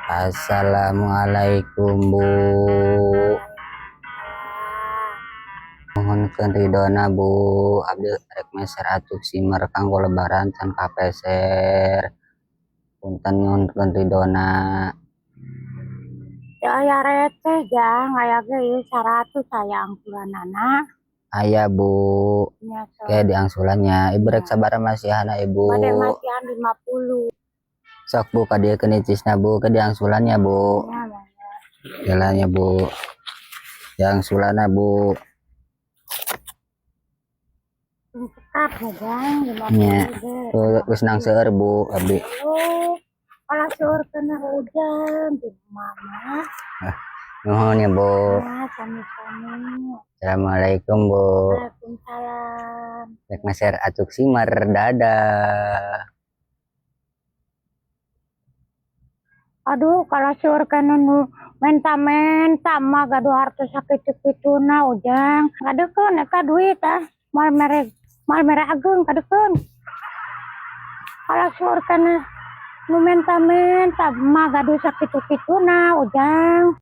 Assalamualaikum Bu, mohon ridona Bu, abdi rek meser atuh simer kanggo lebaran can kapeser, punten nyuhun ridona. Ya aya rete jang aya ge 100 sayang bulanana. Aya Bu, Nya kayak diangsulannya ibu rek Ya. sabar masih hana ibu. Bade masihan 50. Sok Bu kadia kenicisna Bu, ke diangsulannya Bu. Ya, ya. Jalannya Bu, diangsulanna Bu. Cekat ya jang 50 Nya, ge. wis nang seueur Bu abdi. Kalau seur kena hujan di mama. Nuhun ya Bu. Ya, sami-sami. Assalamualaikum Bu. Waalaikumsalam. Rek meser atuk simer dadah. Aduh, kalau seur kena nu menta-menta mah gaduh harta sakit-sakituna ujang. Ngadekeun eta duit mal mere ageung kadekeun. Kalau seur kena nu menta-menta mah gaduh sakit-sakituna ujang.